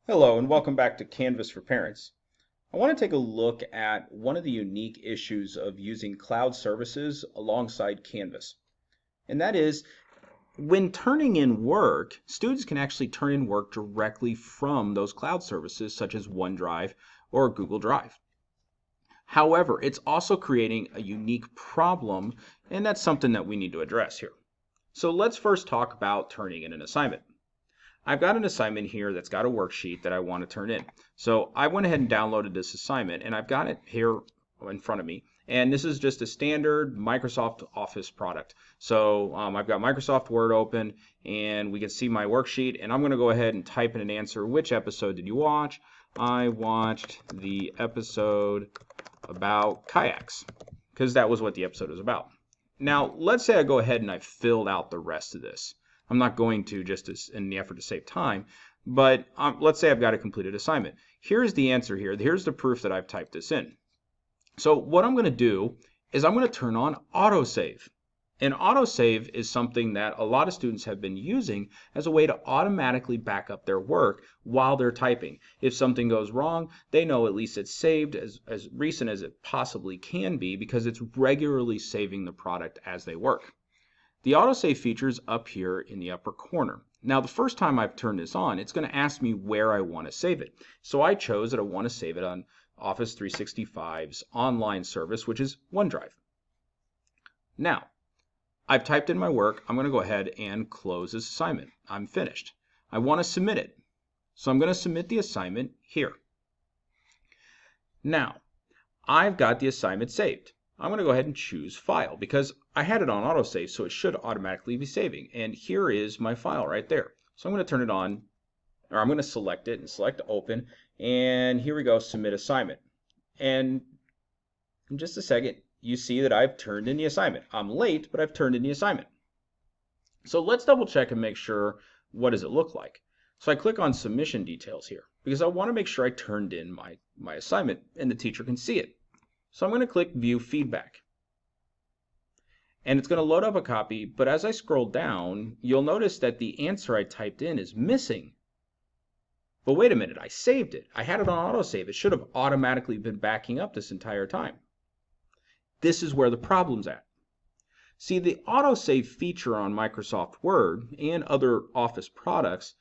Hello and welcome back to Canvas for Parents. I want to take a look at one of the unique issues of using cloud services alongside Canvas. And that is when turning in work, students can actually turn in work directly from those cloud services such as OneDrive or Google Drive. However, it's also creating a unique problem, and that's something that we need to address here. So let's first talk about turning in an assignment. I've got an assignment here that's got a worksheet that I want to turn in. So I went ahead and downloaded this assignment and I've got it here in front of me. And this is just a standard Microsoft Office product. So I've got Microsoft Word open and we can see my worksheet, and I'm going to go ahead and type in an answer. Which episode did you watch? I watched the episode about kayaks, because that was what the episode was about. Now let's say I go ahead and I filled out the rest of this. I'm not going to, just in the effort to save time, but let's say I've got a completed assignment. Here's the answer here. Here's the proof that I've typed this in. So what I'm going to do is I'm going to turn on autosave. And autosave is something that a lot of students have been using as a way to automatically back up their work while they're typing. If something goes wrong, they know at least it's saved as recent as it possibly can be, because it's regularly saving the product as they work. The autosave feature is up here in the upper corner. Now the first time I've turned this on, it's going to ask me where I want to save it. So I chose that I want to save it on Office 365's online service, which is OneDrive. Now, I've typed in my work. I'm going to go ahead and close this assignment. I'm finished. I want to submit it. So I'm going to submit the assignment here. Now, I've got the assignment saved. I'm going to go ahead and choose File because I had it on autosave, so it should automatically be saving. And here is my file right there. So I'm going to turn it on, or I'm going to select it and select Open. And here we go, Submit Assignment. And in just a second, you see that I've turned in the assignment. I'm late, but I've turned in the assignment. So let's double check and make sure, what does it look like? So I click on Submission Details here because I want to make sure I turned in my assignment and the teacher can see it. So I'm going to click View Feedback. And it's going to load up a copy, but as I scroll down, you'll notice that the answer I typed in is missing. But wait a minute, I saved it. I had it on autosave. It should have automatically been backing up this entire time. This is where the problem's at. See, the autosave feature on Microsoft Word and other Office products,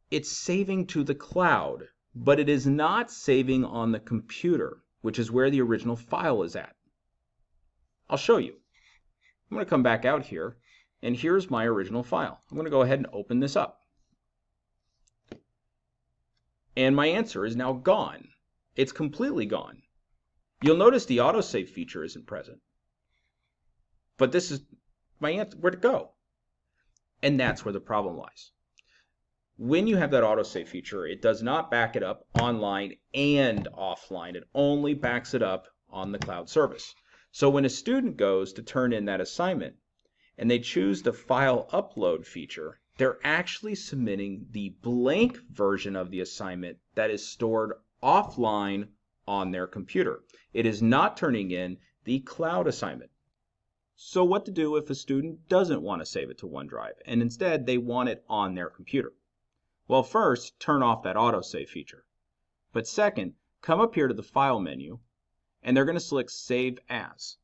it's saving to the cloud, but it is not saving on the computer, which is where the original file is at. I'll show you. I'm going to come back out here, and here's my original file. I'm going to go ahead and open this up. And my answer is now gone. It's completely gone. You'll notice the autosave feature isn't present. But this is my answer. Where'd it go? And that's where the problem lies. When you have that autosave feature, it does not back it up online and offline. It only backs it up on the cloud service. So when a student goes to turn in that assignment and they choose the file upload feature, they're actually submitting the blank version of the assignment that is stored offline on their computer. It is not turning in the cloud assignment. So what to do if a student doesn't want to save it to OneDrive and instead they want it on their computer? Well, first, turn off that autosave feature. But second, come up here to the File menu, and they're going to select Save As.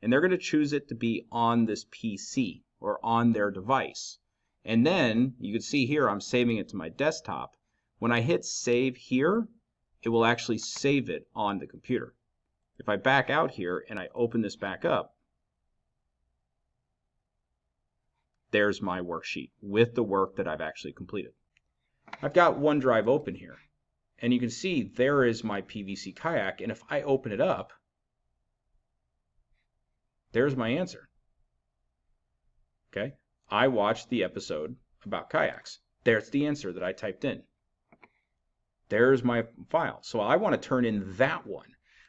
And they're going to choose it to be on this PC or on their device. And then, you can see here, I'm saving it to my desktop. When I hit Save here, it will actually save it on the computer. If I back out here and I open this back up, there's my worksheet with the work that I've actually completed. I've got OneDrive open here, and you can see there is my PVC kayak, and if I open it up, there's my answer. Okay, I watched the episode about kayaks. There's the answer that I typed in. There's my file. So I want to turn in that one.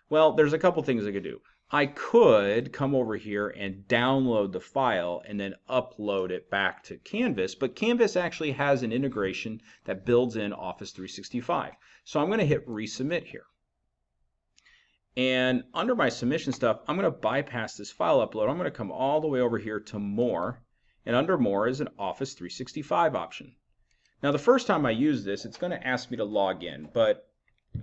Well, there's a couple things I could do. I could come over here and download the file and then upload it back to Canvas, but Canvas actually has an integration that builds in Office 365. So I'm going to hit Resubmit here. And under my submission stuff, I'm going to bypass this file upload. I'm going to come all the way over here to More, and under More is an Office 365 option. Now the first time I use this, it's going to ask me to log in, but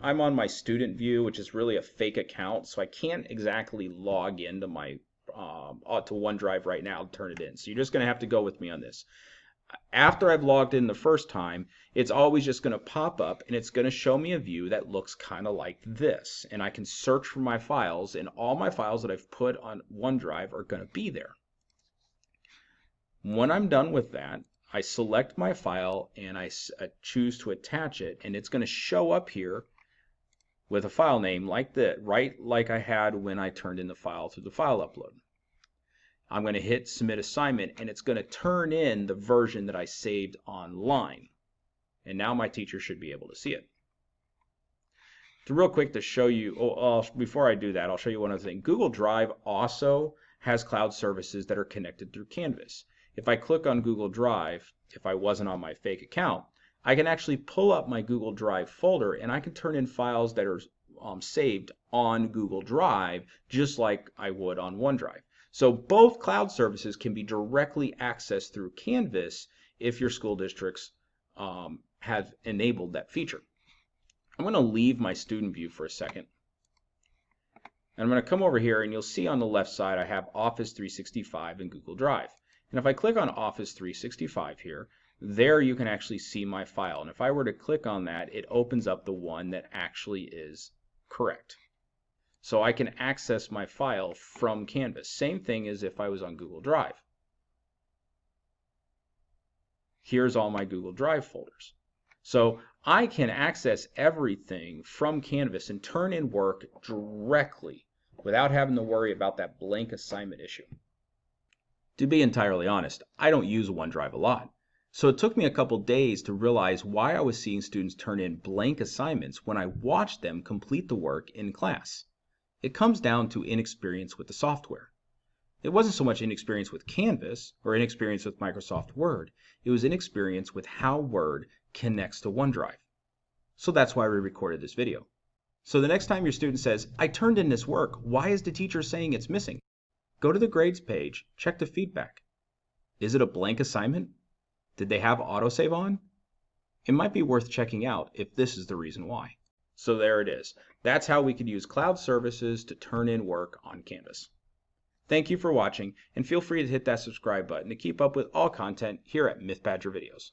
I'm on my student view, which is really a fake account, so I can't exactly log into my to OneDrive right now to turn it in. So you're just going to have to go with me on this. After I've logged in the first time, it's always just going to pop up and it's going to show me a view that looks kind of like this. And I can search for my files, and all my files that I've put on OneDrive are going to be there. When I'm done with that, I select my file and I choose to attach it, and it's going to show up here with a file name like that, right like I had when I turned in the file through the file upload. I'm going to hit submit assignment, and it's going to turn in the version that I saved online. And now my teacher should be able to see it. Real quick to show you, before I do that, I'll show you one other thing. Google Drive also has cloud services that are connected through Canvas. If I click on Google Drive, if I wasn't on my fake account, I can actually pull up my Google Drive folder and I can turn in files that are saved on Google Drive just like I would on OneDrive. So both cloud services can be directly accessed through Canvas if your school districts have enabled that feature. I'm going to leave my student view for a second. And I'm going to come over here, and you'll see on the left side I have Office 365 and Google Drive. And if I click on Office 365 here, there you can actually see my file. And if I were to click on that, it opens up the one that actually is correct. So I can access my file from Canvas. Same thing as if I was on Google Drive. Here's all my Google Drive folders. So I can access everything from Canvas and turn in work directly without having to worry about that blank assignment issue. To be entirely honest, I don't use OneDrive a lot. So it took me a couple days to realize why I was seeing students turn in blank assignments when I watched them complete the work in class. It comes down to inexperience with the software. It wasn't so much inexperience with Canvas or inexperience with Microsoft Word. It was inexperience with how Word connects to OneDrive. So that's why we recorded this video. So the next time your student says, "I turned in this work, why is the teacher saying it's missing?" Go to the grades page, check the feedback. Is it a blank assignment? Did they have autosave on? It might be worth checking out if this is the reason why. So there it is. That's how we could use cloud services to turn in work on Canvas. Thank you for watching, and feel free to hit that subscribe button to keep up with all content here at Myth Badger Videos.